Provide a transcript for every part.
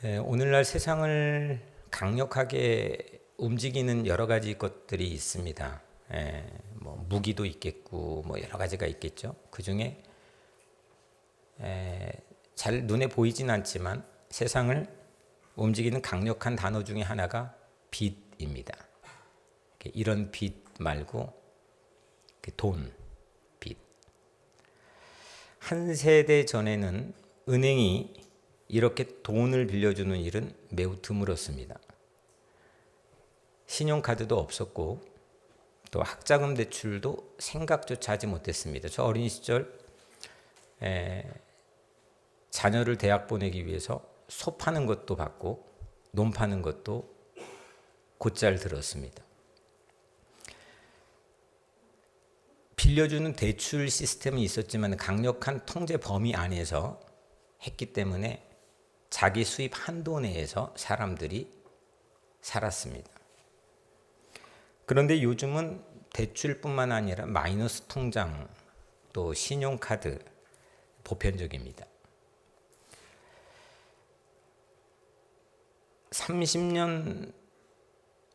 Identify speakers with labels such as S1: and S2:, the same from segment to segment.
S1: 오늘날 세상을 강력하게 움직이는 여러 가지 것들이 있습니다. 뭐 무기도 있겠고 뭐 여러 가지가 있겠죠. 그 중에 잘 눈에 보이진 않지만 세상을 움직이는 강력한 단어 중에 하나가 빚입니다. 이런 빚 말고 돈, 빚. 한 세대 전에는 은행이 이렇게 돈을 빌려주는 일은 매우 드물었습니다. 신용카드도 없었고 또 학자금 대출도 생각조차 하지 못했습니다. 저 어린 시절 자녀를 대학 보내기 위해서 소 파는 것도 받고 논 파는 것도 곧잘 들었습니다. 빌려주는 대출 시스템은 있었지만 강력한 통제 범위 안에서 했기 때문에 자기 수입 한도 내에서 사람들이 살았습니다. 그런데 요즘은 대출뿐만 아니라 마이너스 통장 또 신용카드 보편적입니다. 30년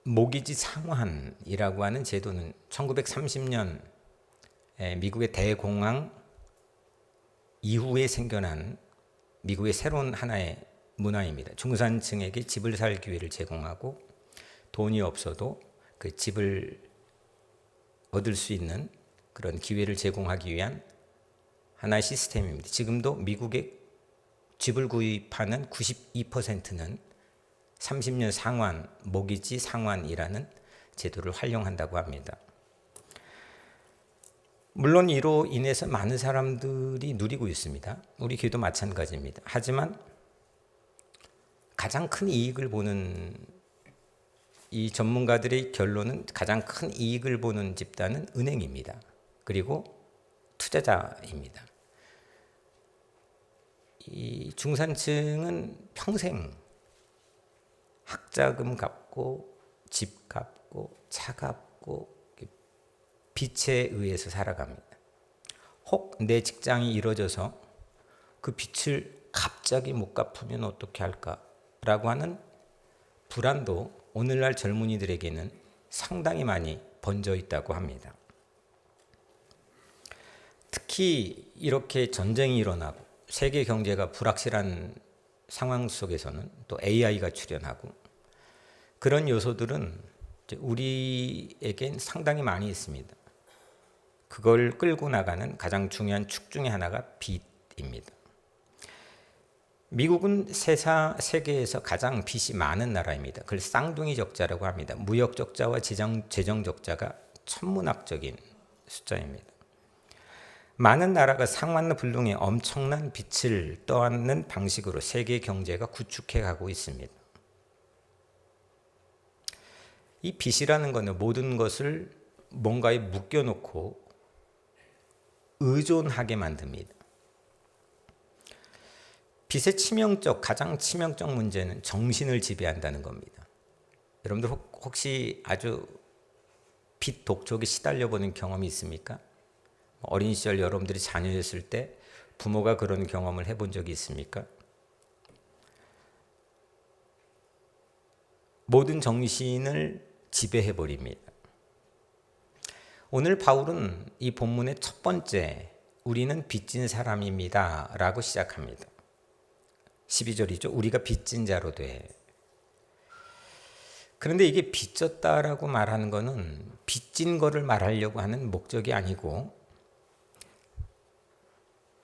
S1: 모기지 상환이라고 하는 제도는 1930년 미국의 대공황 이후에 생겨난 미국의 새로운 하나의 문화입니다. 중산층에게 집을 살 기회를 제공하고 돈이 없어도 그 집을 얻을 수 있는 그런 기회를 제공하기 위한 하나의 시스템입니다. 지금도 미국의 집을 구입하는 92%는 30년 상환, 모기지 상환이라는 제도를 활용한다고 합니다. 물론 이로 인해서 많은 사람들이 누리고 있습니다. 우리 교회도 마찬가지입니다. 하지만 가장 큰 이익을 보는 이 전문가들의 결론은 가장 큰 이익을 보는 집단은 은행입니다. 그리고 투자자입니다. 이 중산층은 평생 학자금 갚고 집 갚고 차 갚고 빚에 의해서 살아갑니다. 혹 내 직장이 이뤄져서 그 빚을 갑자기 못 갚으면 어떻게 할까라고 하는 불안도 오늘날 젊은이들에게는 상당히 많이 번져 있다고 합니다. 특히 이렇게 전쟁이 일어나고 세계 경제가 불확실한 상황 속에서는 또 AI가 출현하고 그런 요소들은 우리에겐 상당히 많이 있습니다. 그걸 끌고 나가는 가장 중요한 축 중에 하나가 빚입니다. 미국은 세계에서 가장 빚이 많은 나라입니다. 그걸 쌍둥이 적자라고 합니다. 무역 적자와 재정 적자가 천문학적인 숫자입니다. 많은 나라가 상반불능의 엄청난 빚을 떠안는 방식으로 세계 경제가 구축해 가고 있습니다. 이 빚이라는 것은 모든 것을 뭔가에 묶여놓고 의존하게 만듭니다. 빚의 가장 치명적 문제는 정신을 지배한다는 겁니다. 여러분들 혹시 아주 빚 독촉에 시달려보는 경험이 있습니까? 어린 시절 여러분들이 자녀였을 때 부모가 그런 경험을 해본 적이 있습니까? 모든 정신을 지배해버립니다. 오늘 바울은 이 본문의 첫 번째 우리는 빚진 사람입니다 라고 시작합니다. 12절이죠. 우리가 빚진 자로 돼. 그런데 이게 빚졌다라고 말하는 것은 빚진 거를 말하려고 하는 목적이 아니고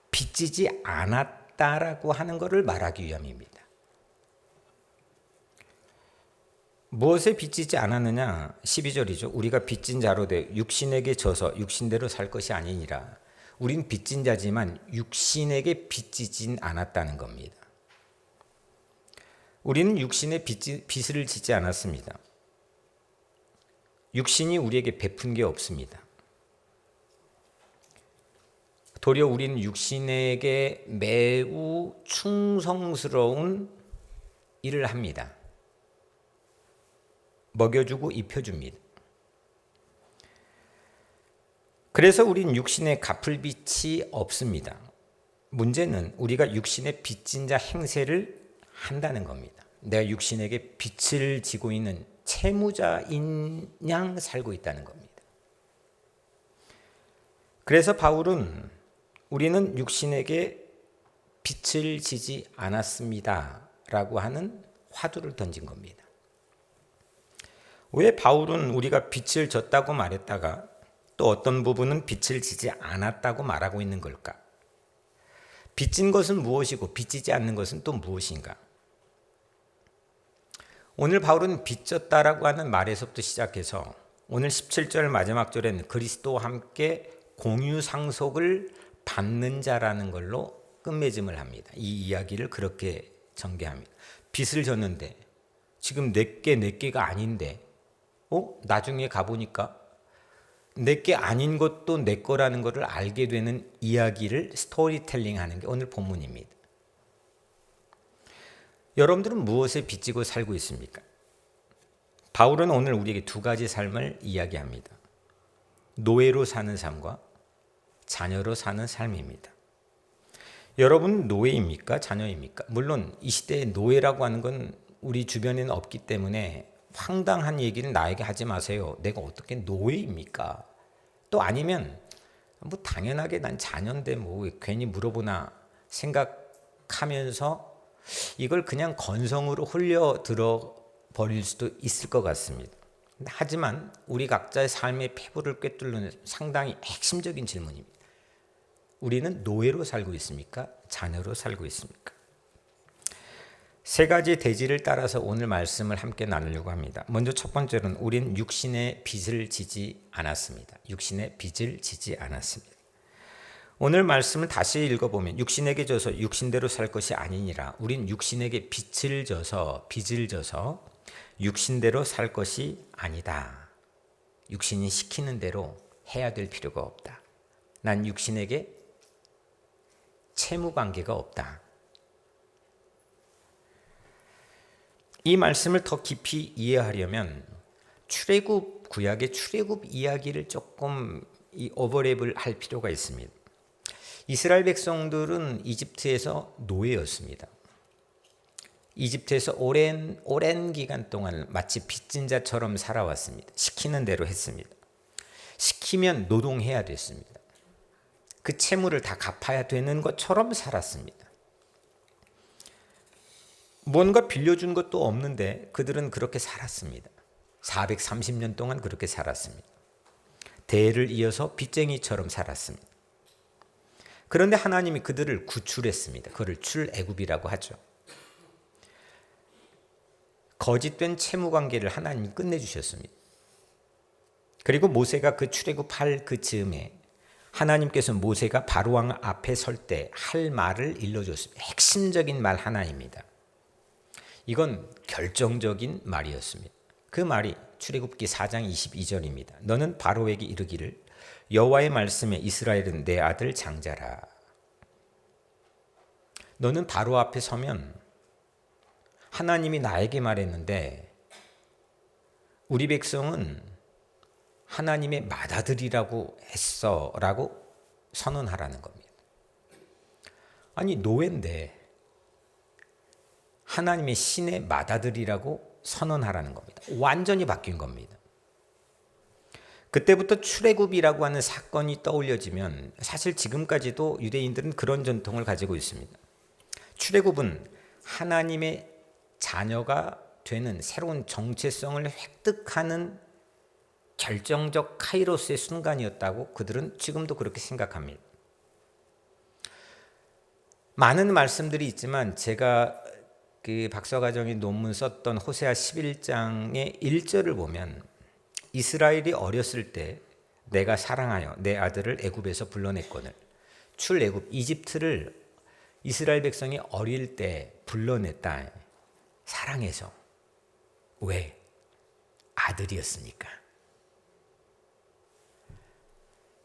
S1: 빚지지 않았다라고 하는 것을 말하기 위함입니다. 무엇에 빚지지 않았느냐? 12절이죠. 우리가 빚진 자로 돼 육신에게 져서 육신대로 살 것이 아니니라. 우린 빚진 자지만 육신에게 빚지진 않았다는 겁니다. 우리는 육신에 빚을 지지 않았습니다. 육신이 우리에게 베푼 게 없습니다. 도리어 우리는 육신에게 매우 충성스러운 일을 합니다. 먹여주고 입혀줍니다. 그래서 우리는 육신에 갚을 빚이 없습니다. 문제는 우리가 육신의 빚진 자 행세를 한다는 겁니다. 내가 육신에게 빚을 지고 있는 채무자인 양 살고 있다는 겁니다. 그래서 바울은 우리는 육신에게 빚을 지지 않았습니다 라고 하는 화두를 던진 겁니다. 왜 바울은 우리가 빚을 졌다고 말했다가 또 어떤 부분은 빚을 지지 않았다고 말하고 있는 걸까? 빚진 것은 무엇이고 빚지지 않는 것은 또 무엇인가? 오늘 바울은 빚졌다라고 하는 말에서부터 시작해서 오늘 17절 마지막 절에는 그리스도와 함께 공유 상속을 받는 자라는 걸로 끝맺음을 합니다. 이 이야기를 그렇게 전개합니다. 빚을 졌는데 지금 내게가 아닌데 나중에 가보니까 내게 아닌 것도 내 거라는 것을 알게 되는 이야기를 스토리텔링 하는 게 오늘 본문입니다. 여러분들은 무엇에 빚지고 살고 있습니까? 바울은 오늘 우리에게 두 가지 삶을 이야기합니다. 노예로 사는 삶과 자녀로 사는 삶입니다. 여러분 노예입니까? 자녀입니까? 물론 이 시대에 노예라고 하는 건 우리 주변에는 없기 때문에 황당한 얘기는 나에게 하지 마세요. 내가 어떻게 노예입니까? 또 아니면 뭐 당연하게 난 자녀인데 뭐 괜히 물어보나 생각하면서 이걸 그냥 건성으로 흘려 들어 버릴 수도 있을 것 같습니다. 하지만 우리 각자의 삶의 패부를 꿰뚫는 상당히 핵심적인 질문입니다. 우리는 노예로 살고 있습니까? 자녀로 살고 있습니까? 세 가지 대지를 따라서 오늘 말씀을 함께 나누려고 합니다. 먼저 첫 번째로는 우린 육신의 빚을 지지 않았습니다. 육신의 빚을 지지 않았습니다. 오늘 말씀을 다시 읽어보면 육신에게 져서 육신대로 살 것이 아니니라. 우린 육신에게 빚을 져서 육신대로 살 것이 아니다. 육신이 시키는 대로 해야 될 필요가 없다. 난 육신에게 채무 관계가 없다. 이 말씀을 더 깊이 이해하려면 출애굽 구약의 출애굽 이야기를 조금 오버랩을 할 필요가 있습니다. 이스라엘 백성들은 이집트에서 노예였습니다. 이집트에서 오랜 기간 동안 마치 빚진 자처럼 살아왔습니다. 시키는 대로 했습니다. 시키면 노동해야 됐습니다. 그 채무를 다 갚아야 되는 것처럼 살았습니다. 뭔가 빌려준 것도 없는데 그들은 그렇게 살았습니다. 430년 동안 그렇게 살았습니다. 대를 이어서 빚쟁이처럼 살았습니다. 그런데 하나님이 그들을 구출했습니다. 그를 출애굽이라고 하죠. 거짓된 채무 관계를 하나님이 끝내주셨습니다. 그리고 모세가 그 출애굽할 그 즈음에 하나님께서 모세가 바로왕 앞에 설 때 할 말을 일러줬습니다. 핵심적인 말 하나입니다. 이건 결정적인 말이었습니다. 그 말이 출애굽기 4장 22절입니다. 너는 바로에게 이르기를 여호와의 말씀에 이스라엘은 내 아들 장자라. 너는 바로 앞에 서면 하나님이 나에게 말했는데 우리 백성은 하나님의 맏아들이라고 했어 라고 선언하라는 겁니다. 아니 노예인데 하나님의 신의 맏아들이라고 선언하라는 겁니다. 완전히 바뀐 겁니다. 그때부터 출애굽이라고 하는 사건이 떠올려지면 사실 지금까지도 유대인들은 그런 전통을 가지고 있습니다. 출애굽은 하나님의 자녀가 되는 새로운 정체성을 획득하는 결정적 카이로스의 순간이었다고 그들은 지금도 그렇게 생각합니다. 많은 말씀들이 있지만 제가 그 박사과정의 논문 썼던 호세아 11장의 1절을 보면 이스라엘이 어렸을 때 내가 사랑하여 내 아들을 애굽에서 불러냈거늘. 출애굽 이집트를 이스라엘 백성이 어릴 때 불러냈다. 사랑해서. 왜? 아들이었으니까.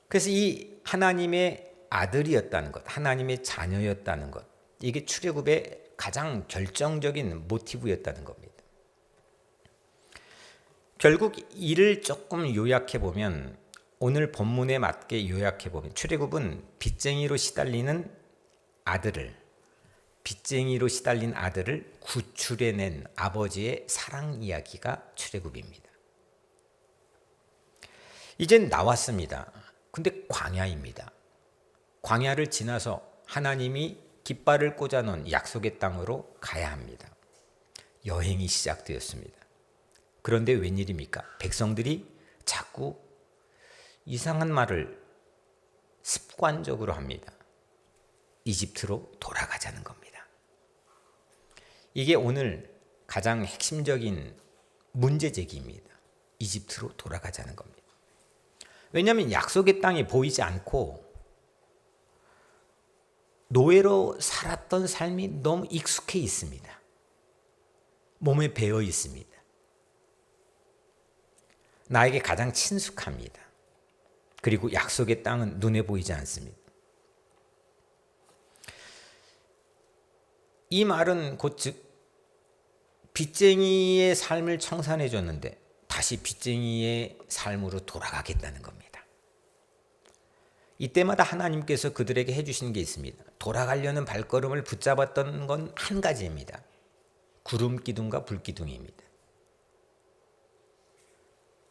S1: 그래서 이 하나님의 아들이었다는 것, 하나님의 자녀였다는 것, 이게 출애굽의 가장 결정적인 모티브였다는 겁니다. 결국 이를 조금 요약해 보면 오늘 본문에 맞게 요약해 보면 출애굽은 빚쟁이로 시달리는 아들을 빚쟁이로 시달린 아들을 구출해낸 아버지의 사랑 이야기가 출애굽입니다. 이젠 나왔습니다. 근데 광야입니다. 광야를 지나서 하나님이 깃발을 꽂아놓은 약속의 땅으로 가야 합니다. 여행이 시작되었습니다. 그런데 웬일입니까? 백성들이 자꾸 이상한 말을 습관적으로 합니다. 이집트로 돌아가자는 겁니다. 이게 오늘 가장 핵심적인 문제제기입니다. 이집트로 돌아가자는 겁니다. 왜냐하면 약속의 땅이 보이지 않고 노예로 살았던 삶이 너무 익숙해 있습니다. 몸에 배어 있습니다. 나에게 가장 친숙합니다. 그리고 약속의 땅은 눈에 보이지 않습니다. 이 말은 곧 즉 빚쟁이의 삶을 청산해 줬는데 다시 빚쟁이의 삶으로 돌아가겠다는 겁니다. 이때마다 하나님께서 그들에게 해주시는 게 있습니다. 돌아가려는 발걸음을 붙잡았던 건 한 가지입니다. 구름 기둥과 불 기둥입니다.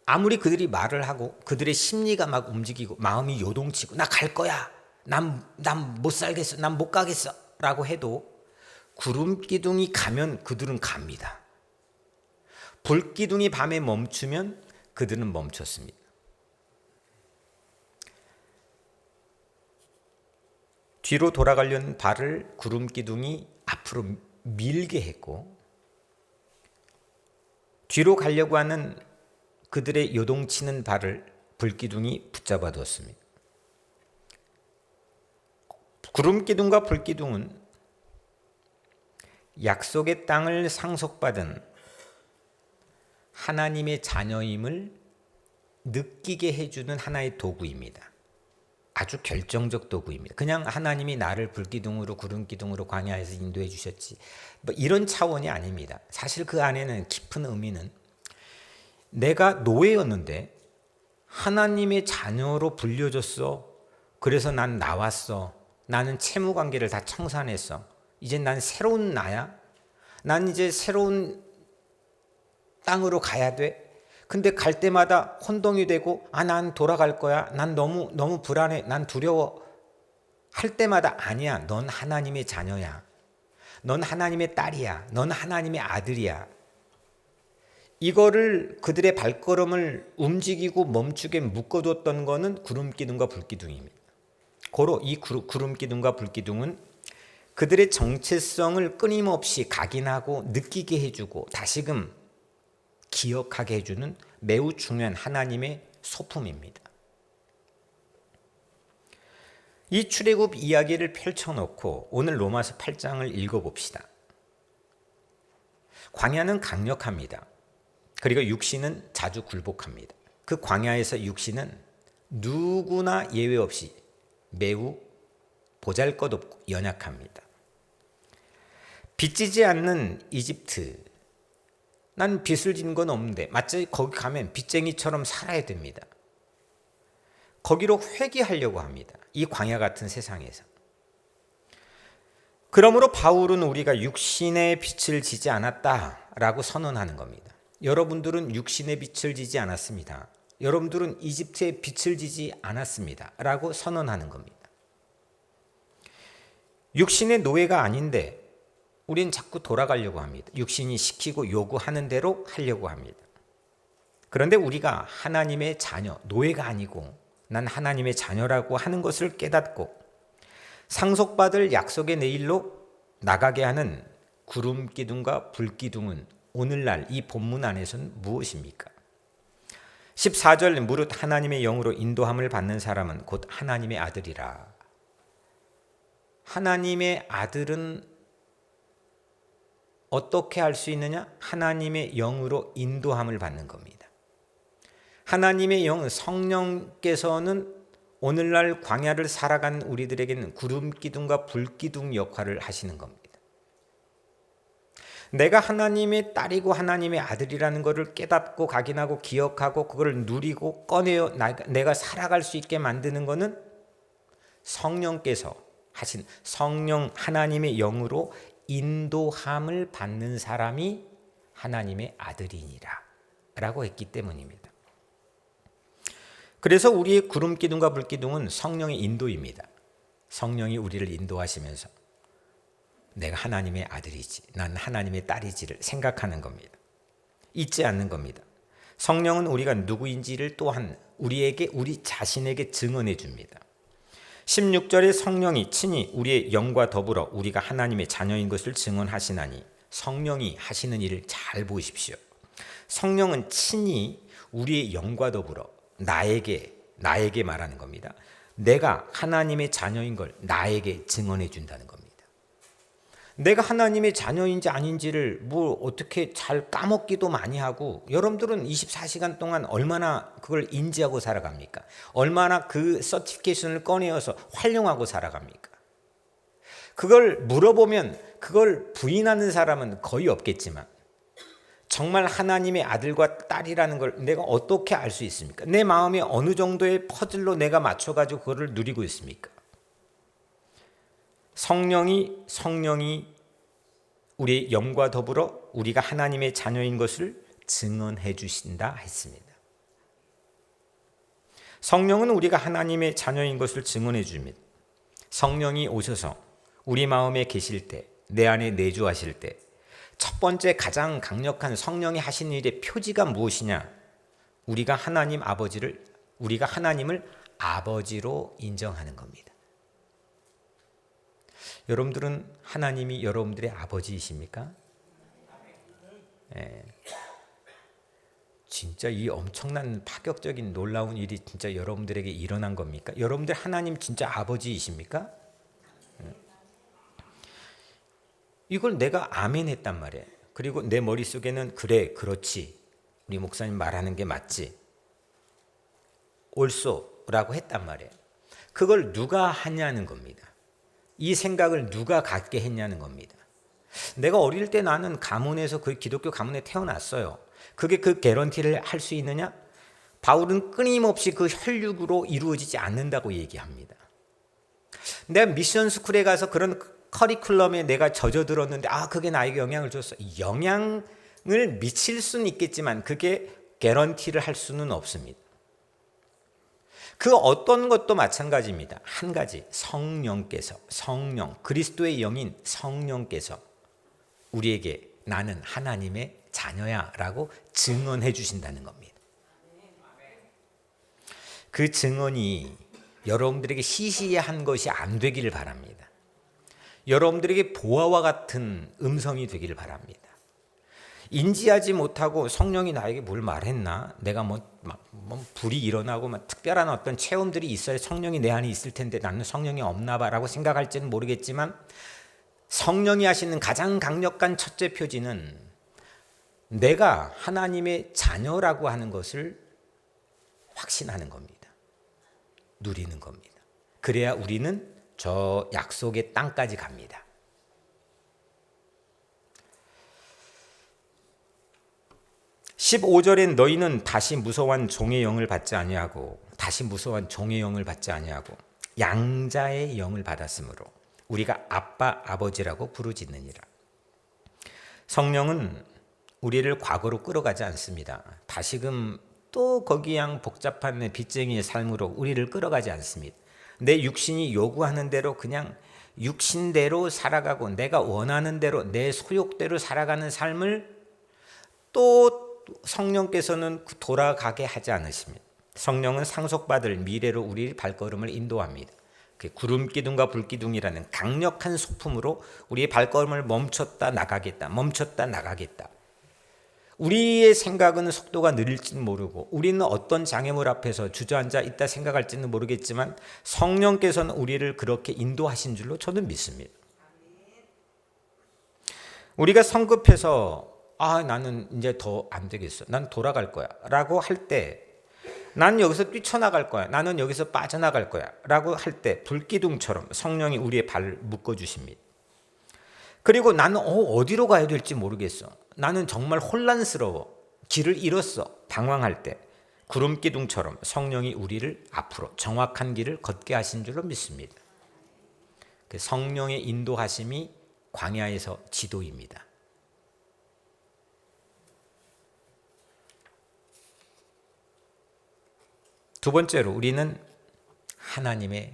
S1: 아무리 그들이 말을 하고 그들의 심리가 막 움직이고 마음이 요동치고 나 갈 거야, 난 못 살겠어, 난 못 가겠어 라고 해도 구름 기둥이 가면 그들은 갑니다. 불 기둥이 밤에 멈추면 그들은 멈췄습니다. 뒤로 돌아가려는 발을 구름 기둥이 앞으로 밀게 했고, 뒤로 가려고 하는 그들의 요동치는 발을 불기둥이 붙잡아 두었습니다. 구름기둥과 불기둥은 약속의 땅을 상속받은 하나님의 자녀임을 느끼게 해주는 하나의 도구입니다. 아주 결정적 도구입니다. 그냥 하나님이 나를 불기둥으로 구름기둥으로 광야에서 인도해 주셨지, 뭐 이런 차원이 아닙니다. 사실 그 안에는 깊은 의미는 내가 노예였는데 하나님의 자녀로 불려줬어. 그래서 난 나왔어. 나는 채무 관계를 다 청산했어. 이제 난 새로운 나야. 난 이제 새로운 땅으로 가야 돼. 근데 갈 때마다 혼동이 되고 난 돌아갈 거야. 난 너무 불안해. 난 두려워. 할 때마다 아니야. 넌 하나님의 자녀야. 넌 하나님의 딸이야. 넌 하나님의 아들이야. 이거를 그들의 발걸음을 움직이고 멈추게 묶어뒀던 거는 구름기둥과 불기둥입니다. 고로 이 구름기둥과 불기둥은 그들의 정체성을 끊임없이 각인하고 느끼게 해주고 다시금 기억하게 해주는 매우 중요한 하나님의 소품입니다. 이 출애굽 이야기를 펼쳐놓고 오늘 로마서 8장을 읽어봅시다. 광야는 강력합니다. 그리고 육신은 자주 굴복합니다. 그 광야에서 육신은 누구나 예외 없이 매우 보잘것없고 연약합니다. 빚지지 않는 이집트, 난 빚을 진 건 없는데 마치 거기 가면 빚쟁이처럼 살아야 됩니다. 거기로 회귀하려고 합니다. 이 광야 같은 세상에서. 그러므로 바울은 우리가 육신의 빚을 지지 않았다라고 선언하는 겁니다. 여러분들은 육신의 빚을 지지 않았습니다. 여러분들은 이집트의 빚을 지지 않았습니다. 라고 선언하는 겁니다. 육신의 노예가 아닌데 우린 자꾸 돌아가려고 합니다. 육신이 시키고 요구하는 대로 하려고 합니다. 그런데 우리가 하나님의 자녀, 노예가 아니고 난 하나님의 자녀라고 하는 것을 깨닫고 상속받을 약속의 내일로 나가게 하는 구름기둥과 불기둥은 오늘날 이 본문 안에서는 무엇입니까? 14절 무릇 하나님의 영으로 인도함을 받는 사람은 곧 하나님의 아들이라. 하나님의 아들은 어떻게 할 수 있느냐? 하나님의 영으로 인도함을 받는 겁니다. 하나님의 영, 성령께서는 오늘날 광야를 살아가는 우리들에게는 구름기둥과 불기둥 역할을 하시는 겁니다. 내가 하나님의 딸이고 하나님의 아들이라는 것을 깨닫고 각인하고 기억하고 그걸 누리고 꺼내어 내가 살아갈 수 있게 만드는 것은 성령께서 하신 성령 하나님의 영으로 인도함을 받는 사람이 하나님의 아들이니라 라고 했기 때문입니다. 그래서 우리의 구름 기둥과 불 기둥은 성령의 인도입니다. 성령이 우리를 인도하시면서 내가 하나님의 아들이지, 난 하나님의 딸이지를 생각하는 겁니다. 잊지 않는 겁니다. 성령은 우리가 누구인지를 또한 우리 자신에게 증언해 줍니다. 16절에 성령이 친히 우리의 영과 더불어 우리가 하나님의 자녀인 것을 증언하시나니, 성령이 하시는 일을 잘 보십시오. 성령은 친히 우리의 영과 더불어 나에게 말하는 겁니다. 내가 하나님의 자녀인 걸 나에게 증언해 준다는 겁니다. 내가 하나님의 자녀인지 아닌지를 어떻게 잘 까먹기도 많이 하고, 여러분들은 24시간 동안 얼마나 그걸 인지하고 살아갑니까? 얼마나 그 서티피케이션을 꺼내어서 활용하고 살아갑니까? 그걸 물어보면 그걸 부인하는 사람은 거의 없겠지만, 정말 하나님의 아들과 딸이라는 걸 내가 어떻게 알 수 있습니까? 내 마음이 어느 정도의 퍼즐로 내가 맞춰가지고 그걸 누리고 있습니까? 성령이 우리의 영과 더불어 우리가 하나님의 자녀인 것을 증언해 주신다 했습니다. 성령은 우리가 하나님의 자녀인 것을 증언해 줍니다. 성령이 오셔서 우리 마음에 계실 때, 내 안에 내주하실 때, 첫 번째 가장 강력한 성령이 하신 일의 표지가 무엇이냐? 우리가 하나님을 아버지로 인정하는 겁니다. 여러분들은 하나님이 여러분들의 아버지이십니까? 네. 진짜 이 엄청난 파격적인 놀라운 일이 진짜 여러분들에게 일어난 겁니까? 여러분들 하나님 진짜 아버지이십니까? 이걸 내가 아멘 했단 말이에요. 그리고 내 머릿속에는 그래, 그렇지, 우리 목사님 말하는 게 맞지, 옳소라고 했단 말이에요. 그걸 누가 하냐는 겁니다. 이 생각을 누가 갖게 했냐는 겁니다. 내가 어릴 때 나는 가문에서 그 기독교 가문에 태어났어요. 그게 그 개런티를 할 수 있느냐? 바울은 끊임없이 그 혈육으로 이루어지지 않는다고 얘기합니다. 내가 미션 스쿨에 가서 그런 커리큘럼에 내가 젖어들었는데 그게 나에게 영향을 줬어. 영향을 미칠 수는 있겠지만 그게 개런티를 할 수는 없습니다. 그 어떤 것도 마찬가지입니다. 한 가지, 성령, 그리스도의 영인 성령께서 우리에게 나는 하나님의 자녀야 라고 증언해 주신다는 겁니다. 그 증언이 여러분들에게 시시한 것이 안 되기를 바랍니다. 여러분들에게 보아와 같은 음성이 되기를 바랍니다. 인지하지 못하고 성령이 나에게 뭘 말했나? 내가 불이 일어나고 특별한 어떤 체험들이 있어야 성령이 내 안에 있을 텐데 나는 성령이 없나 봐라고 생각할지는 모르겠지만, 성령이 하시는 가장 강력한 첫째 표지는 내가 하나님의 자녀라고 하는 것을 확신하는 겁니다. 누리는 겁니다. 그래야 우리는 저 약속의 땅까지 갑니다. 15절엔 너희는 다시 무서워한 종의 영을 받지 아니하고 양자의 영을 받았으므로 우리가 아빠 아버지라고 부르짖느니라. 성령은 우리를 과거로 끌어가지 않습니다. 다시금 또 거기양 복잡한 빚쟁이의 삶으로 우리를 끌어가지 않습니다. 내 육신이 요구하는 대로 그냥 육신대로 살아가고 내가 원하는 대로 내 소욕대로 살아가는 삶을 또 성령께서는 돌아가게 하지 않으십니다. 성령은 상속받을 미래로 우리 발걸음을 인도합니다. 구름 기둥과 불 기둥이라는 강력한 소품으로 우리의 발걸음을 멈췄다 나가겠다. 우리의 생각은 속도가 느릴지는 모르고 우리는 어떤 장애물 앞에서 주저앉아 있다 생각할지는 모르겠지만 성령께서는 우리를 그렇게 인도하신 줄로 저는 믿습니다. 우리가 성급해서 나는 이제 더 안 되겠어, 난 돌아갈 거야 라고 할 때, 난 여기서 뛰쳐나갈 거야, 나는 여기서 빠져나갈 거야 라고 할 때 불기둥처럼 성령이 우리의 발을 묶어주십니다. 그리고 나는 어디로 가야 될지 모르겠어, 나는 정말 혼란스러워, 길을 잃었어, 방황할 때 구름기둥처럼 성령이 우리를 앞으로 정확한 길을 걷게 하신 줄로 믿습니다. 그 성령의 인도하심이 광야에서 지도입니다. 두 번째로 우리는 하나님의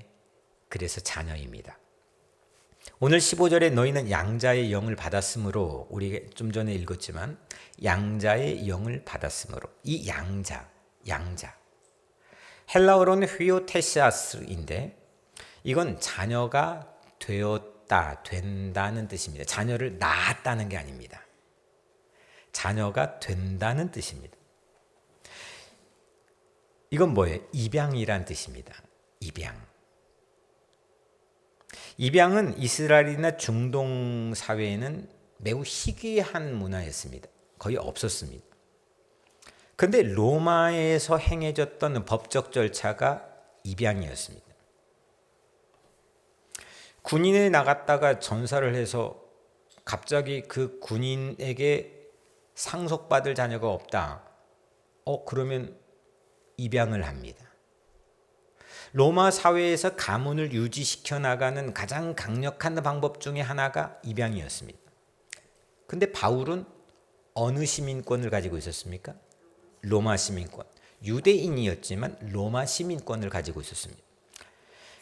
S1: 그래서 자녀입니다. 오늘 15절에 너희는 양자의 영을 받았으므로, 우리가 좀 전에 읽었지만 양자의 영을 받았으므로, 이 양자 헬라어로는 휘오테시아스인데 이건 자녀가 되었다, 된다는 뜻입니다. 자녀를 낳았다는 게 아닙니다. 자녀가 된다는 뜻입니다. 이건 뭐예요? 입양이란 뜻입니다. 입양은 이스라엘이나 중동 사회에는 매우 희귀한 문화였습니다. 거의 없었습니다. 그런데 로마에서 행해졌던 법적 절차가 입양이었습니다. 군인에 나갔다가 전사를 해서 갑자기 그 군인에게 상속받을 자녀가 없다. 그러면 입양을 합니다. 로마 사회에서 가문을 유지시켜 나가는 가장 강력한 방법 중에 하나가 입양이었습니다. 근데 바울은 어느 시민권을 가지고 있었습니까? 로마 시민권. 유대인이었지만 로마 시민권을 가지고 있었습니다.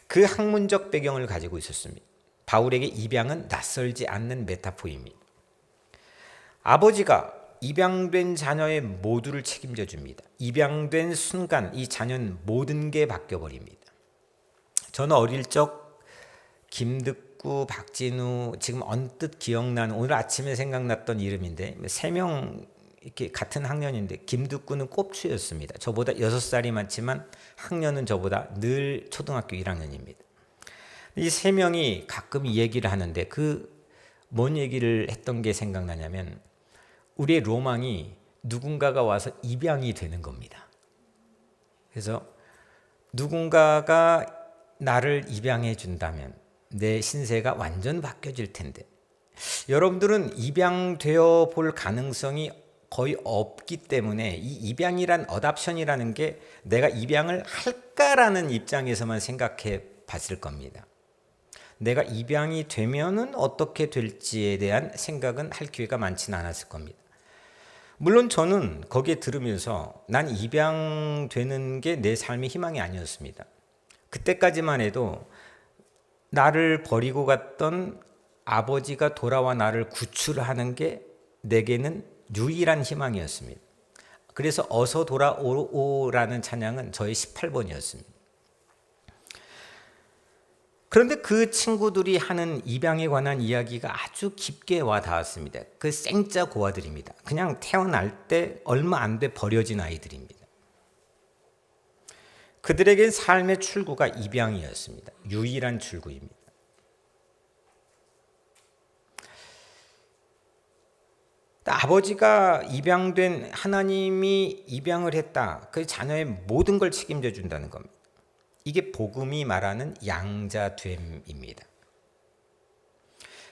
S1: 그 학문적 배경을 가지고 있었습니다. 바울에게 입양은 낯설지 않는 메타포입니다. 아버지가 입양된 자녀의 모두를 책임져 줍니다. 입양된 순간 이 자녀는 모든 게 바뀌어 버립니다. 저는 어릴 적 김득구, 박진우, 지금 언뜻 기억나는, 오늘 아침에 생각났던 이름인데 3명 이렇게 같은 학년인데, 김득구는 꼽추였습니다. 저보다 6살이 많지만 학년은 저보다 늘 초등학교 1학년입니다. 이 3명이 가끔 얘기를 하는데 뭔 얘기를 했던 게 생각나냐면, 우리의 로망이 누군가가 와서 입양이 되는 겁니다. 그래서 누군가가 나를 입양해 준다면 내 신세가 완전 바뀌어질 텐데, 여러분들은 입양되어 볼 가능성이 거의 없기 때문에 이 입양이란 어답션이라는 게 내가 입양을 할까라는 입장에서만 생각해 봤을 겁니다. 내가 입양이 되면은 어떻게 될지에 대한 생각은 할 기회가 많지는 않았을 겁니다. 물론 저는 거기에 들으면서 난 입양되는 게 내 삶의 희망이 아니었습니다. 그때까지만 해도 나를 버리고 갔던 아버지가 돌아와 나를 구출하는 게 내게는 유일한 희망이었습니다. 그래서 어서 돌아오라는 찬양은 저의 18번이었습니다. 그런데 그 친구들이 하는 입양에 관한 이야기가 아주 깊게 와 닿았습니다. 그 생짜 고아들입니다. 그냥 태어날 때 얼마 안 돼 버려진 아이들입니다. 그들에겐 삶의 출구가 입양이었습니다. 유일한 출구입니다. 아버지가 입양된, 하나님이 입양을 했다. 그 자녀의 모든 걸 책임져 준다는 겁니다. 이게 복음이 말하는 양자됨입니다.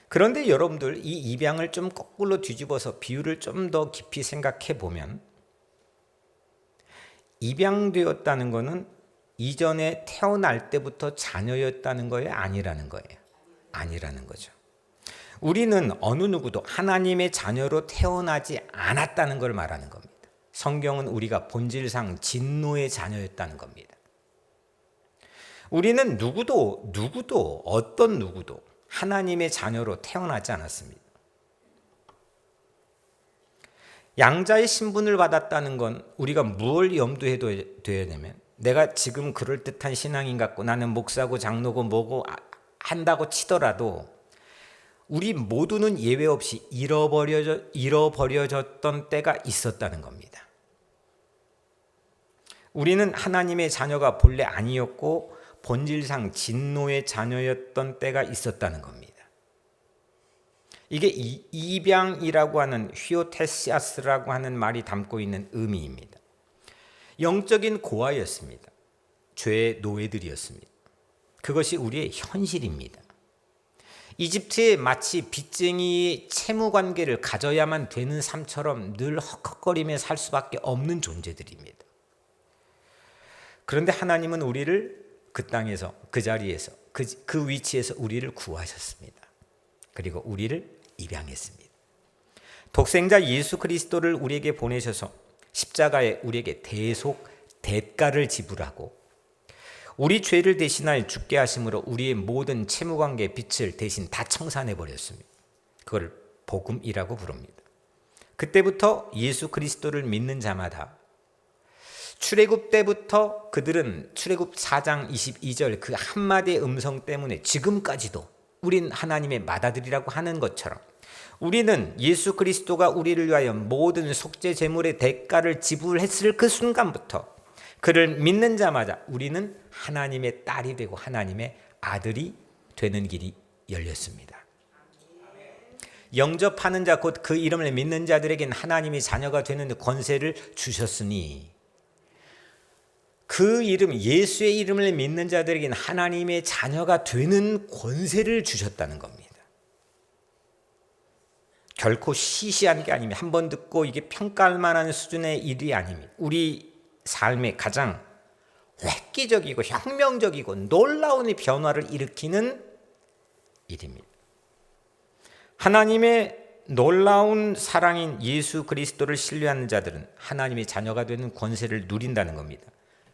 S1: 그런데 여러분들 이 입양을 좀 거꾸로 뒤집어서 비유를 좀 더 깊이 생각해 보면, 입양되었다는 것은 이전에 태어날 때부터 자녀였다는 거예요? 아니라는 거예요? 아니라는 거죠. 우리는 어느 누구도 하나님의 자녀로 태어나지 않았다는 걸 말하는 겁니다. 성경은 우리가 본질상 진노의 자녀였다는 겁니다. 우리는 누구도 어떤 누구도 하나님의 자녀로 태어나지 않았습니다. 양자의 신분을 받았다는 건 우리가 뭘 염두에 둬야 되면, 내가 지금 그럴듯한 신앙인 같고 나는 목사고 장로고 뭐고 한다고 치더라도 우리 모두는 예외 없이 잃어버려졌던 때가 있었다는 겁니다. 우리는 하나님의 자녀가 본래 아니었고 본질상 진노의 자녀였던 때가 있었다는 겁니다. 이게 입양이라고 하는 휘오테시아스라고 하는 말이 담고 있는 의미입니다. 영적인 고아였습니다. 죄의 노예들이었습니다. 그것이 우리의 현실입니다. 이집트에 마치 빚쟁이의 채무관계를 가져야만 되는 삶처럼 늘 헉헉거리며 살 수밖에 없는 존재들입니다. 그런데 하나님은 우리를 그 땅에서, 그 자리에서 그 위치에서 우리를 구하셨습니다. 그리고 우리를 입양했습니다. 독생자 예수 그리스도를 우리에게 보내셔서 십자가에 우리에게 대가를 지불하고 우리 죄를 대신하여 죽게 하심으로 우리의 모든 채무관계 빚을 대신 다 청산해 버렸습니다. 그걸 복음이라고 부릅니다. 그때부터 예수 그리스도를 믿는 자마다 출애굽 때부터 그들은 출애굽 4장 22절 그 한마디의 음성 때문에 지금까지도 우린 하나님의 맏아들이라고 하는 것처럼 우리는 예수 그리스도가 우리를 위하여 모든 속죄 제물의 대가를 지불했을 그 순간부터 그를 믿는 자마다 우리는 하나님의 딸이 되고 하나님의 아들이 되는 길이 열렸습니다. 영접하는 자 곧 그 이름을 믿는 자들에게는 하나님의 자녀가 되는 권세를 주셨으니 그 이름 예수의 이름을 믿는 자들에게는 하나님의 자녀가 되는 권세를 주셨다는 겁니다. 결코 시시한 게 아닙니다. 한 번 듣고 이게 평가할 만한 수준의 일이 아닙니다. 우리 삶의 가장 획기적이고 혁명적이고 놀라운 변화를 일으키는 일입니다. 하나님의 놀라운 사랑인 예수 그리스도를 신뢰하는 자들은 하나님의 자녀가 되는 권세를 누린다는 겁니다.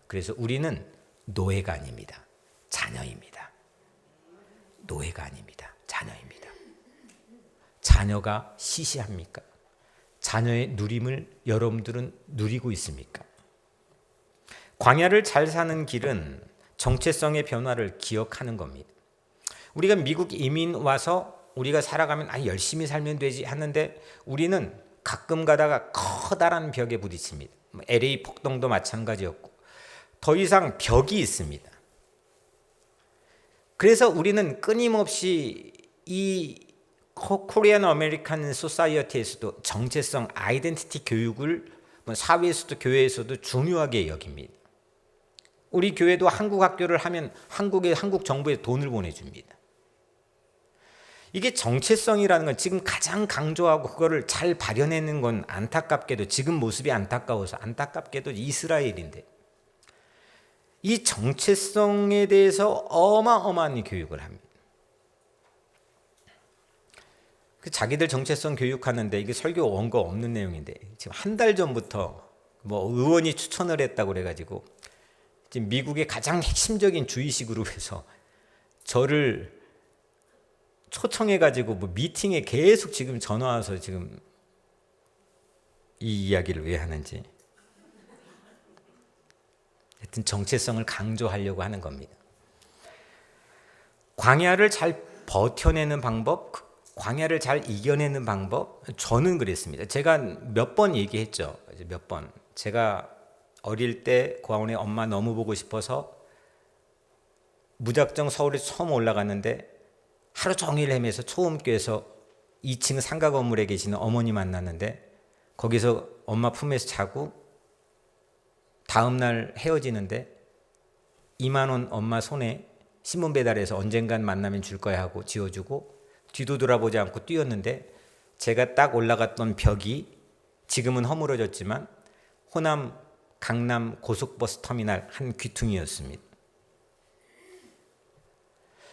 S1: 그래서 우리는 노예가 아닙니다. 자녀입니다. 노예가 아닙니다. 자녀입니다. 자녀가 시시합니까? 자녀의 누림을 여러분들은 누리고 있습니까? 광야를 잘 사는 길은 정체성의 변화를 기억하는 겁니다. 우리가 미국 이민 와서 우리가 살아가면 열심히 살면 되지 하는데 우리는 가끔 가다가 커다란 벽에 부딪힙니다. LA 폭동도 마찬가지였고 더 이상 벽이 있습니다. 그래서 우리는 끊임없이 이 코리안 아메리칸 소사이어티에서도 정체성 아이덴티티 교육을 사회에서도 교회에서도 중요하게 여깁니다. 우리 교회도 한국 학교를 하면 한국 정부에 돈을 보내줍니다. 이게 정체성이라는 건 지금 가장 강조하고 그거를 잘 발현해낸 건 안타깝게도 지금 모습이 안타까워서 안타깝게도 이스라엘인데 이 정체성에 대해서 어마어마한 교육을 합니다. 자기들 정체성 교육하는데 이게 설교 원고 없는 내용인데 지금 한 달 전부터 의원이 추천을 했다고 그래가지고 지금 미국의 가장 핵심적인 주의시 그룹에서 저를 초청해가지고 미팅에 계속 지금 전화 와서 지금 이 이야기를 왜 하는지 하여튼 정체성을 강조하려고 하는 겁니다. 광야를 잘 버텨내는 방법, 광야를 잘 이겨내는 방법, 저는 그랬습니다. 제가 몇 번 얘기했죠. 몇 번. 제가 어릴 때 고아원에 엄마 너무 보고 싶어서 무작정 서울에 처음 올라갔는데 하루 종일 헤매서 초음교에서 2층 상가 건물에 계시는 어머니 만났는데 거기서 엄마 품에서 자고 다음날 헤어지는데 2만 원 엄마 손에 신문 배달해서 언젠간 만나면 줄 거야 하고 지어주고 뒤도 돌아보지 않고 뛰었는데 제가 딱 올라갔던 벽이 지금은 허물어졌지만 호남 강남 고속버스 터미널 한 귀퉁이였습니다.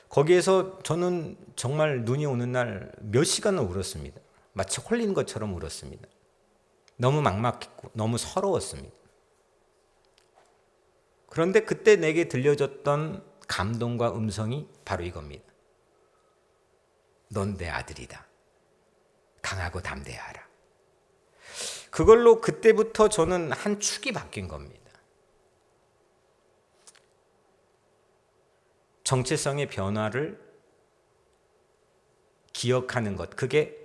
S1: 거기에서 저는 정말 눈이 오는 날 몇 시간을 울었습니다. 마치 홀린 것처럼 울었습니다. 너무 막막했고 너무 서러웠습니다. 그런데 그때 내게 들려줬던 감동과 음성이 바로 이겁니다. 넌 내 아들이다. 강하고 담대하라. 그걸로 그때부터 저는 한 축이 바뀐 겁니다. 정체성의 변화를 기억하는 것, 그게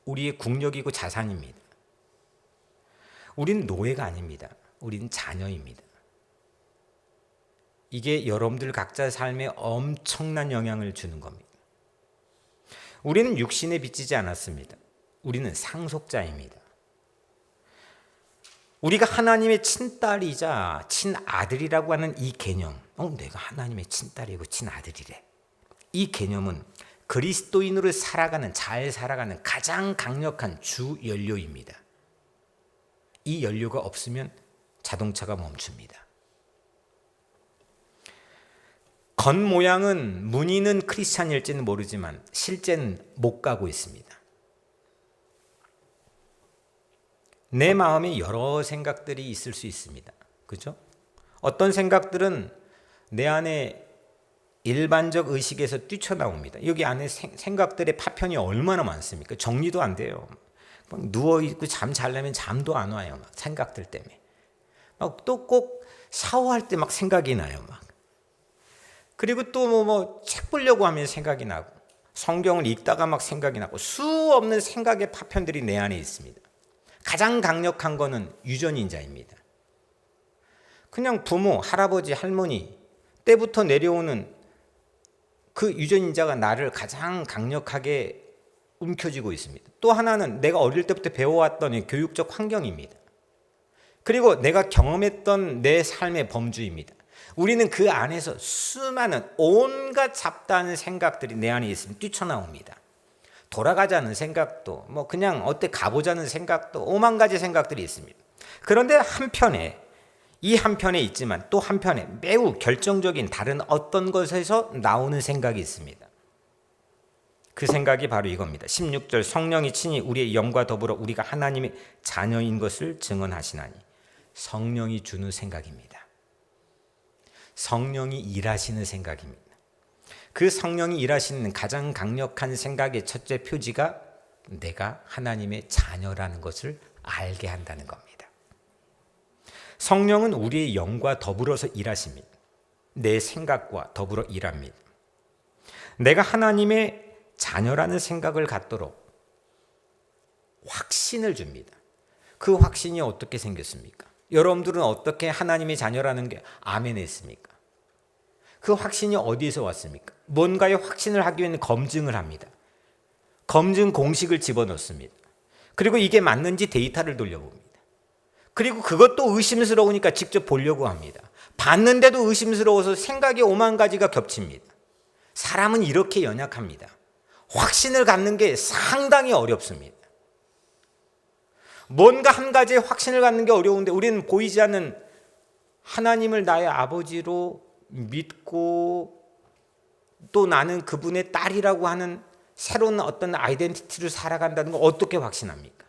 S1: 우리의 국력이고 자산입니다. 우린 노예가 아닙니다. 우린 자녀입니다. 이게 여러분들 각자의 삶에 엄청난 영향을 주는 겁니다. 우리는 육신에 빚지지 않았습니다. 우리는 상속자입니다. 우리가 하나님의 친딸이자 친아들이라고 하는 이 개념, 내가 하나님의 친딸이고 친아들이래. 이 개념은 그리스도인으로 잘 살아가는 가장 강력한 주 연료입니다. 이 연료가 없으면 자동차가 멈춥니다. 겉모양은 문의는 크리스찬일지는 모르지만 실제는 못 가고 있습니다. 내 마음에 여러 생각들이 있을 수 있습니다. 그죠? 어떤 생각들은 내 안에 일반적 의식에서 뛰쳐나옵니다. 여기 안에 생각들의 파편이 얼마나 많습니까? 정리도 안 돼요. 막 누워있고 잠 자려면 잠도 안 와요. 막 생각들 때문에. 막 또 꼭 샤워할 때 막 생각이 나요. 막. 그리고 또 책 보려고 하면 생각이 나고, 성경을 읽다가 막 생각이 나고, 수없는 생각의 파편들이 내 안에 있습니다. 가장 강력한 거는 유전인자입니다. 그냥 부모, 할아버지, 할머니 때부터 내려오는 그 유전인자가 나를 가장 강력하게 움켜쥐고 있습니다. 또 하나는 내가 어릴 때부터 배워왔던 교육적 환경입니다. 그리고 내가 경험했던 내 삶의 범주입니다. 우리는 그 안에서 수많은 온갖 잡다한 생각들이 내 안에 있으면 뛰쳐나옵니다. 돌아가자는 생각도, 그냥 어때 가보자는 생각도, 오만 가지 생각들이 있습니다. 그런데 이 한편에 있지만 또 한편에 매우 결정적인 다른 어떤 것에서 나오는 생각이 있습니다. 그 생각이 바로 이겁니다. 16절, 성령이 친히 우리의 영과 더불어 우리가 하나님의 자녀인 것을 증언하시나니. 성령이 주는 생각입니다. 성령이 일하시는 생각입니다. 그 성령이 일하시는 가장 강력한 생각의 첫째 표지가 내가 하나님의 자녀라는 것을 알게 한다는 겁니다. 성령은 우리의 영과 더불어서 일하십니다. 내 생각과 더불어 일합니다. 내가 하나님의 자녀라는 생각을 갖도록 확신을 줍니다. 그 확신이 어떻게 생겼습니까? 여러분들은 어떻게 하나님의 자녀라는 게 아멘했습니까? 그 확신이 어디에서 왔습니까? 뭔가의 확신을 하기 위해서는 검증을 합니다. 검증 공식을 집어넣습니다. 그리고 이게 맞는지 데이터를 돌려봅니다. 그리고 그것도 의심스러우니까 직접 보려고 합니다. 봤는데도 의심스러워서 생각이 오만 가지가 겹칩니다. 사람은 이렇게 연약합니다. 확신을 갖는 게 상당히 어렵습니다. 뭔가 한 가지에 확신을 갖는 게 어려운데 우리는 보이지 않는 하나님을 나의 아버지로 믿고 또 나는 그분의 딸이라고 하는 새로운 어떤 아이덴티티를 살아간다는 걸 어떻게 확신합니까?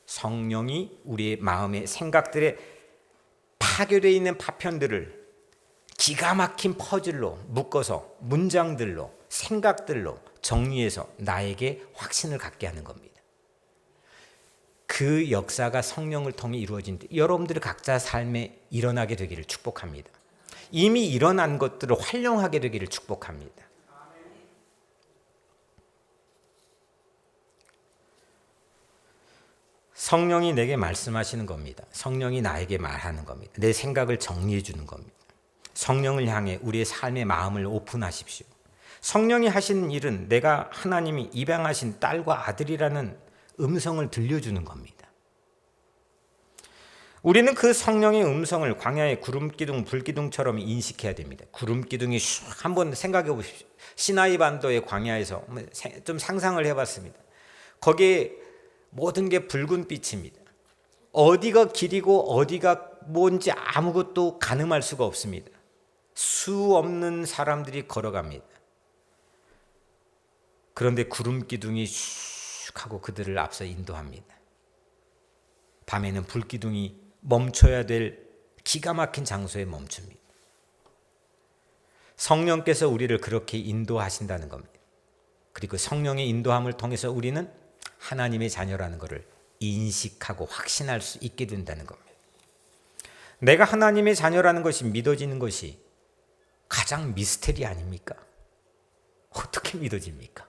S1: 성령이 우리의 마음의 생각들에 파괴되어 있는 파편들을 기가 막힌 퍼즐로 묶어서 문장들로 생각들로 정리해서 나에게 확신을 갖게 하는 겁니다. 그 역사가 성령을 통해 이루어진 데 여러분들이 각자 삶에 일어나게 되기를 축복합니다. 이미 일어난 것들을 활용하게 되기를 축복합니다. 성령이 내게 말씀하시는 겁니다. 성령이 나에게 말하는 겁니다. 내 생각을 정리해 주는 겁니다. 성령을 향해 우리의 삶의 마음을 오픈하십시오. 성령이 하시는 일은 내가 하나님이 입양하신 딸과 아들이라는 음성을 들려주는 겁니다. 우리는 그 성령의 음성을 광야의 구름기둥, 불기둥처럼 인식해야 됩니다. 구름기둥이 한번 생각해 보십시오. 시나이 반도의 광야에서 좀 상상을 해봤습니다. 거기에 모든 게 붉은 빛입니다. 어디가 길이고 어디가 뭔지 아무것도 가늠할 수가 없습니다. 수 없는 사람들이 걸어갑니다. 그런데 구름기둥이 슉 하고 그들을 앞서 인도합니다. 밤에는 불기둥이 멈춰야 될 기가 막힌 장소에 멈춥니다. 성령께서 우리를 그렇게 인도하신다는 겁니다. 그리고 성령의 인도함을 통해서 우리는 하나님의 자녀라는 것을 인식하고 확신할 수 있게 된다는 겁니다. 내가 하나님의 자녀라는 것이 믿어지는 것이 가장 미스테리 아닙니까? 어떻게 믿어집니까?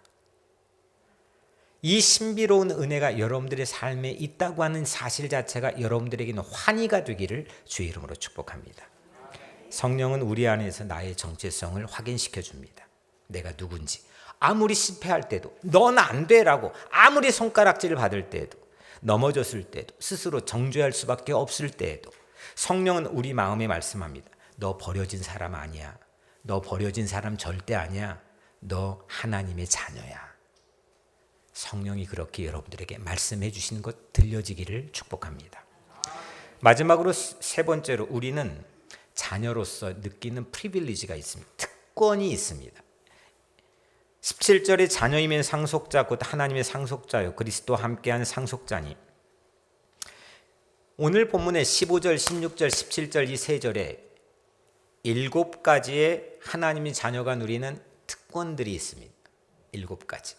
S1: 이 신비로운 은혜가 여러분들의 삶에 있다고 하는 사실 자체가 여러분들에게는 환희가 되기를 주의 이름으로 축복합니다. 성령은 우리 안에서 나의 정체성을 확인시켜 줍니다. 내가 누군지. 아무리 실패할 때도 넌 안 돼라고 아무리 손가락질을 받을 때에도 넘어졌을 때도 스스로 정죄할 수밖에 없을 때에도 성령은 우리 마음에 말씀합니다. 너 버려진 사람 아니야. 너 버려진 사람 절대 아니야. 너 하나님의 자녀야. 성령이 그렇게 여러분들에게 말씀해 주시는 것 들려지기를 축복합니다. 마지막으로 세 번째로 우리는 자녀로서 느끼는 프리빌리지가 있습니다. 특권이 있습니다. 17절에 자녀이면 상속자 곧 하나님의 상속자요 그리스도와 함께한 상속자니, 오늘 본문의 15절, 16절, 17절 이 세 절에 7가지의 하나님의 자녀가 누리는 특권들이 있습니다. 7가지.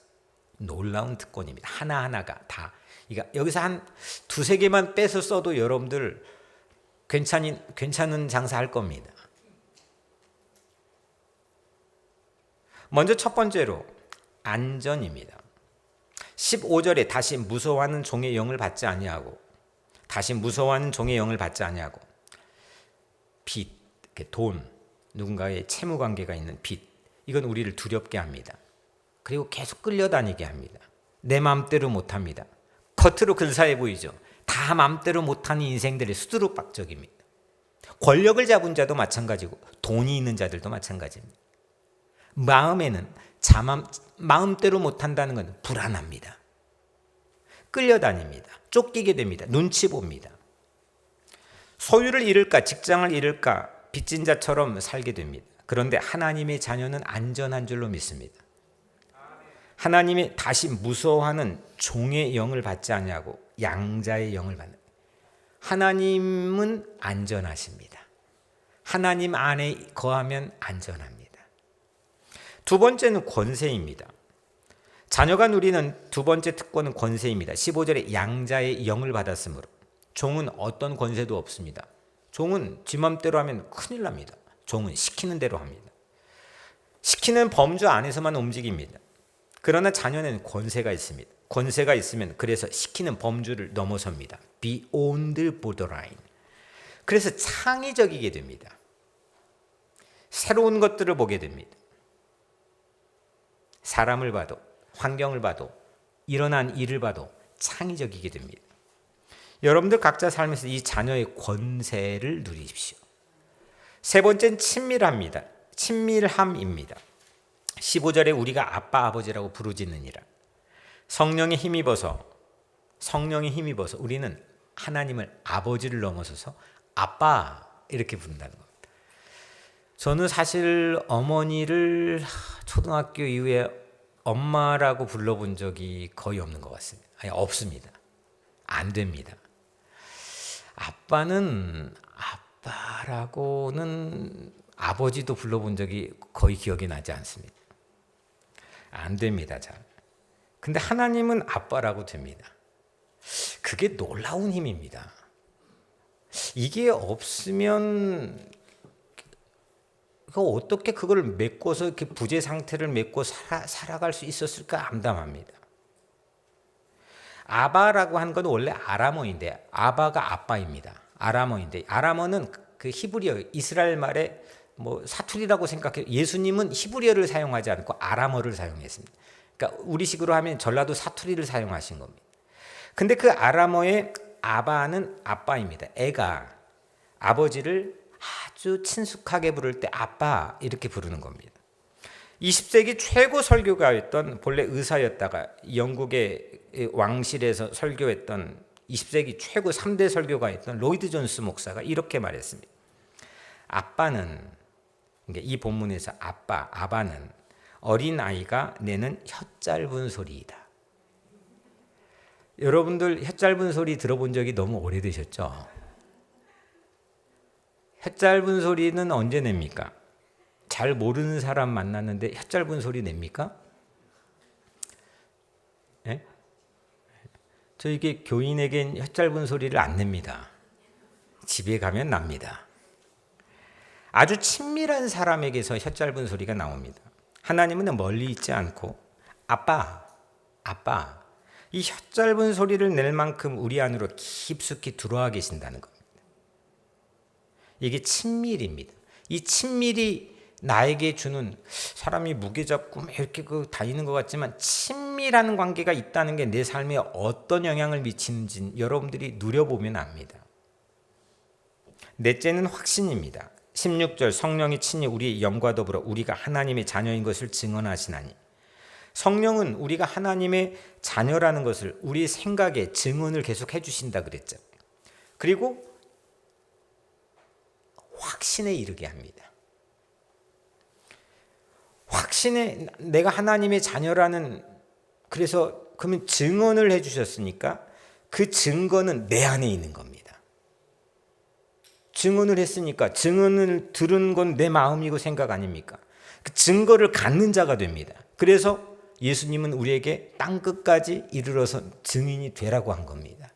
S1: 놀라운 특권입니다. 하나하나가 다. 그러니까 여기서 한 두세 개만 빼서 써도 여러분들 괜찮은 장사할 겁니다. 먼저 첫 번째로 안전입니다. 15절에 다시 무서워하는 종의 영을 받지 아니하고, 다시 무서워하는 종의 영을 받지 아니하고, 빚, 돈, 누군가의 채무 관계가 있는 빚, 이건 우리를 두렵게 합니다. 그리고 계속 끌려다니게 합니다. 내 마음대로 못합니다. 겉으로 근사해 보이죠. 다 마음대로 못하는 인생들의 수두룩박적입니다. 권력을 잡은 자도 마찬가지고 돈이 있는 자들도 마찬가지입니다. 마음에는 마음대로 못한다는 건 불안합니다. 끌려다닙니다. 쫓기게 됩니다. 눈치 봅니다. 소유를 잃을까, 직장을 잃을까, 빚진 자처럼 살게 됩니다. 그런데 하나님의 자녀는 안전한 줄로 믿습니다. 하나님이 다시 무서워하는 종의 영을 받지 아니하고 양자의 영을 받는, 하나님은 안전하십니다. 하나님 안에 거하면 안전합니다. 두 번째는 권세입니다. 자녀가 누리는 두 번째 특권은 권세입니다. 15절에 양자의 영을 받았으므로, 종은 어떤 권세도 없습니다. 종은 지 맘대로 하면 큰일 납니다. 종은 시키는 대로 합니다. 시키는 범주 안에서만 움직입니다. 그러나 자녀는 권세가 있습니다. 권세가 있으면 그래서 시키는 범주를 넘어섭니다. Beyond borderline. 그래서 창의적이게 됩니다. 새로운 것들을 보게 됩니다. 사람을 봐도, 환경을 봐도, 일어난 일을 봐도 창의적이게 됩니다. 여러분들 각자 삶에서 이 자녀의 권세를 누리십시오. 세 번째는 친밀합니다. 친밀함입니다. 15절에 우리가 아빠 아버지라고 부르짖느니라. 성령에 힘입어서 우리는 하나님을 아버지를 넘어서서 아빠 이렇게 부른다는 겁니다. 저는 사실 어머니를 초등학교 이후에 엄마라고 불러본 적이 거의 없는 것 같습니다. 아니, 없습니다. 안 됩니다. 아빠라고는 아버지도 불러본 적이 거의 기억이 나지 않습니다. 안 됩니다, 잘. 근데 하나님은 아빠라고 됩니다. 그게 놀라운 힘입니다. 이게 없으면 어떻게 그걸 메꿔서 이렇게 부재 상태를 메꿔 살아갈 수 있었을까 암담합니다. 아바라고 하는 건 원래 아람어인데, 아바가 아빠입니다. 아람어인데, 아람어는 그 히브리어, 이스라엘 말에 사투리라고 생각해요. 예수님은 히브리어를 사용하지 않고 아람어를 사용했습니다. 그러니까 우리식으로 하면 전라도 사투리를 사용하신 겁니다. 근데 그 아람어의 아바는 아빠입니다. 애가 아버지를 아주 친숙하게 부를 때 아빠 이렇게 부르는 겁니다. 20세기 최고 설교가였던, 본래 의사였다가 영국의 왕실에서 설교했던 20세기 최고 3대 설교가였던 로이드 존스 목사가 이렇게 말했습니다. 아빠는, 이 본문에서 아바는 어린아이가 내는 혓짧은 소리이다. 여러분들 혓짧은 소리 들어본 적이 너무 오래되셨죠? 혓짧은 소리는 언제 냅니까? 잘 모르는 사람 만났는데 혓짧은 소리 냅니까? 예? 저 이게 교인에겐 혓짧은 소리를 안 냅니다. 집에 가면 납니다. 아주 친밀한 사람에게서 혓짧은 소리가 나옵니다. 하나님은 멀리 있지 않고 아빠, 이 혓짧은 소리를 낼 만큼 우리 안으로 깊숙이 들어와 계신다는 겁니다. 이게 친밀입니다. 이 친밀이 나에게 주는, 사람이 무게 잡고 이렇게 다니는 것 같지만 친밀한 관계가 있다는 게 내 삶에 어떤 영향을 미치는지 여러분들이 누려보면 압니다. 넷째는 확신입니다. 16절, 성령이 친히 우리의 영과 더불어 우리가 하나님의 자녀인 것을 증언하시나니. 성령은 우리가 하나님의 자녀라는 것을 우리 생각에 증언을 계속 해주신다 그랬죠. 그리고 확신에 이르게 합니다. 확신에 내가 하나님의 자녀라는, 그래서 그러면 증언을 해주셨으니까 그 증거는 내 안에 있는 겁니다. 증언을 했으니까 증언을 들은 건 내 마음이고 생각 아닙니까? 그 증거를 갖는 자가 됩니다. 그래서 예수님은 우리에게 땅끝까지 이르러서 증인이 되라고 한 겁니다.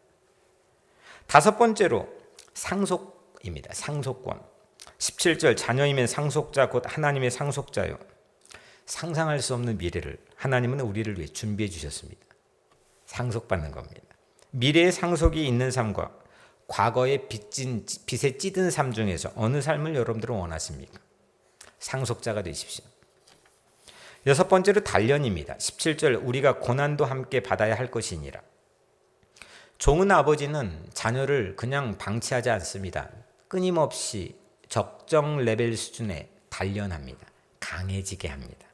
S1: 다섯 번째로 상속입니다. 상속권. 17절 자녀이면 상속자 곧 하나님의 상속자요. 상상할 수 없는 미래를 하나님은 우리를 위해 준비해 주셨습니다. 상속받는 겁니다. 미래의 상속이 있는 삶과 과거의 빚에 찌든 삶 중에서 어느 삶을 여러분들은 원하십니까? 상속자가 되십시오. 여섯 번째로 단련입니다. 17절 우리가 고난도 함께 받아야 할 것이니라. 좋은 아버지는 자녀를 그냥 방치하지 않습니다. 끊임없이 적정 레벨 수준에 단련합니다. 강해지게 합니다.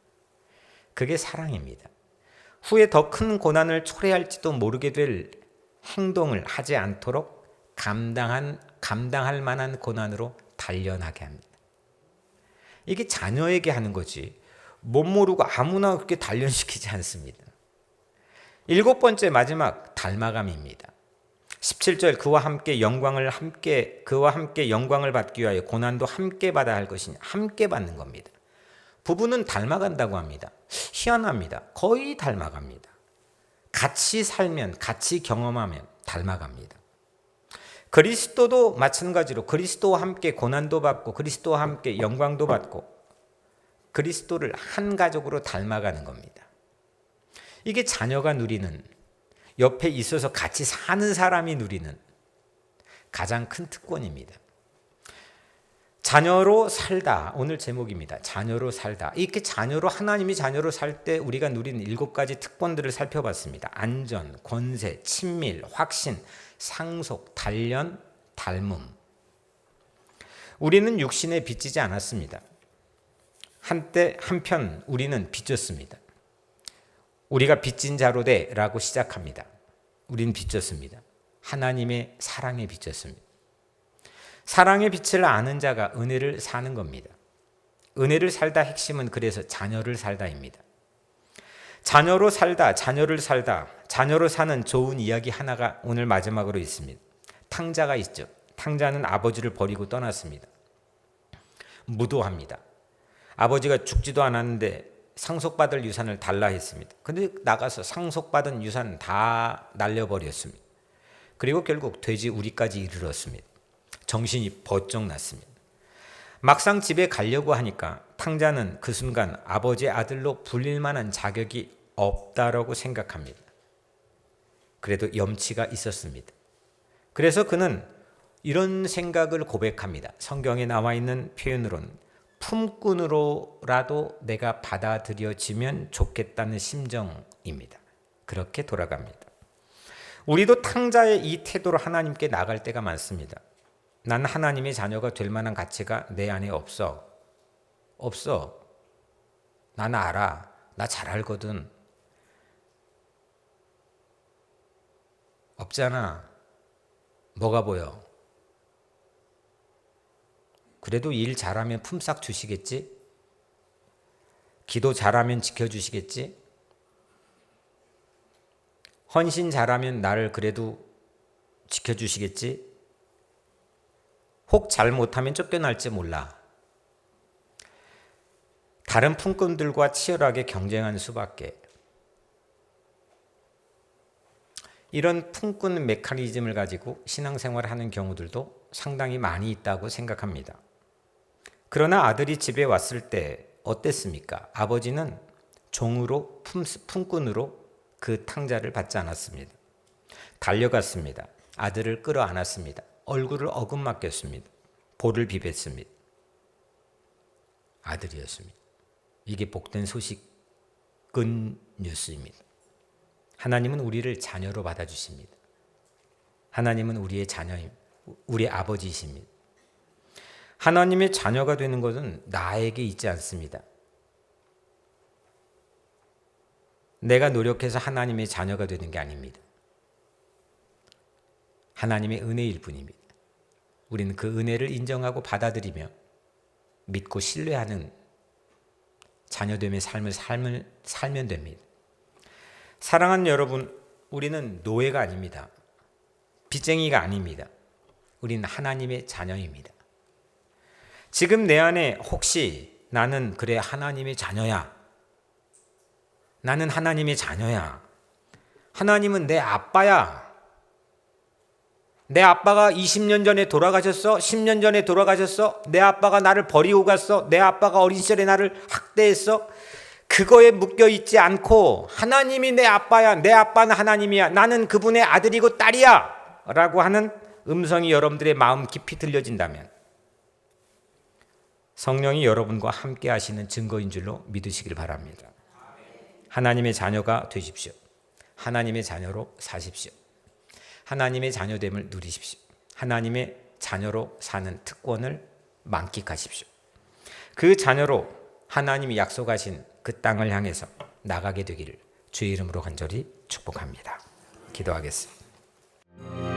S1: 그게 사랑입니다. 후에 더 큰 고난을 초래할지도 모르게 될 행동을 하지 않도록 감당할 만한 고난으로 단련하게 합니다. 이게 자녀에게 하는 거지 못 모르고 아무나 그렇게 단련시키지 않습니다. 일곱 번째 마지막 닮아감입니다. 17절 그와 함께 영광을 받기 위하여 고난도 함께 받아야 할 것이니 함께 받는 겁니다. 부부는 닮아간다고 합니다. 희한합니다. 거의 닮아갑니다. 같이 살면, 같이 경험하면 닮아갑니다. 그리스도도 마찬가지로 그리스도와 함께 고난도 받고 그리스도와 함께 영광도 받고 그리스도를 한 가족으로 닮아가는 겁니다. 이게 자녀가 누리는, 옆에 있어서 같이 사는 사람이 누리는 가장 큰 특권입니다. 자녀로 살다, 오늘 제목입니다. 자녀로 살다. 이렇게 하나님이 자녀로 살 때 우리가 누리는 7가지 특권들을 살펴봤습니다. 안전, 권세, 친밀, 확신, 상속, 단련, 닮음. 우리는 육신에 빚지지 않았습니다. 한편 우리는 빚졌습니다. 우리가 빚진 자로 돼라고 시작합니다. 우리는 빚졌습니다. 하나님의 사랑에 빚졌습니다. 사랑의 빛을 아는 자가 은혜를 사는 겁니다. 은혜를 살다 핵심은 그래서 자녀를 살다입니다. 자녀로 살다, 자녀를 살다, 자녀로 사는 좋은 이야기 하나가 오늘 마지막으로 있습니다. 탕자가 있죠. 탕자는 아버지를 버리고 떠났습니다. 무도합니다. 아버지가 죽지도 않았는데 상속받을 유산을 달라 했습니다. 근데 나가서 상속받은 유산 다 날려버렸습니다. 그리고 결국 돼지 우리까지 이르렀습니다. 정신이 번쩍 났습니다. 막상 집에 가려고 하니까 탕자는 그 순간 아버지의 아들로 불릴 만한 자격이 없다라고 생각합니다. 그래도 염치가 있었습니다. 그래서 그는 이런 생각을 고백합니다. 성경에 나와 있는 표현으로는 품꾼으로라도 내가 받아들여지면 좋겠다는 심정입니다. 그렇게 돌아갑니다. 우리도 탕자의 이 태도로 하나님께 나갈 때가 많습니다. 난 하나님의 자녀가 될 만한 가치가 내 안에 없어. 난 알아. 나 잘 알거든. 없잖아. 뭐가 보여? 그래도 일 잘하면 품삯 주시겠지? 기도 잘하면 지켜주시겠지? 헌신 잘하면 나를 그래도 지켜주시겠지? 혹 잘못하면 쫓겨날지 몰라. 다른 품꾼들과 치열하게 경쟁하는 수밖에. 이런 품꾼 메커니즘을 가지고 신앙생활을 하는 경우들도 상당히 많이 있다고 생각합니다. 그러나 아들이 집에 왔을 때 어땠습니까? 아버지는 종으로 품꾼으로 그 탕자를 받지 않았습니다. 달려갔습니다. 아들을 끌어안았습니다. 얼굴을 어금맡겼습니다. 볼을 비볐습니다. 아들이었습니다. 이게 복된 소식은 뉴스입니다. 하나님은 우리를 자녀로 받아주십니다. 하나님은 우리의 자녀임, 우리 아버지이십니다. 하나님의 자녀가 되는 것은 나에게 있지 않습니다. 내가 노력해서 하나님의 자녀가 되는 게 아닙니다. 하나님의 은혜일 뿐입니다. 우리는 그 은혜를 인정하고 받아들이며 믿고 신뢰하는 자녀됨의 삶을 살면 됩니다. 사랑하는 여러분, 우리는 노예가 아닙니다. 빚쟁이가 아닙니다. 우리는 하나님의 자녀입니다. 지금 내 안에 혹시 나는 그래 하나님의 자녀야. 나는 하나님의 자녀야. 하나님은 내 아빠야. 내 아빠가 20년 전에 돌아가셨어. 10년 전에 돌아가셨어. 내 아빠가 나를 버리고 갔어. 내 아빠가 어린 시절에 나를 학대했어. 그거에 묶여 있지 않고 하나님이 내 아빠야. 내 아빠는 하나님이야. 나는 그분의 아들이고 딸이야. 라고 하는 음성이 여러분들의 마음 깊이 들려진다면 성령이 여러분과 함께 하시는 증거인 줄로 믿으시길 바랍니다. 하나님의 자녀가 되십시오. 하나님의 자녀로 사십시오. 하나님의 자녀됨을 누리십시오. 하나님의 자녀로 사는 특권을 만끽하십시오. 그 자녀로 하나님이 약속하신 그 땅을 향해서 나가게 되기를 주의 이름으로 간절히 축복합니다. 기도하겠습니다.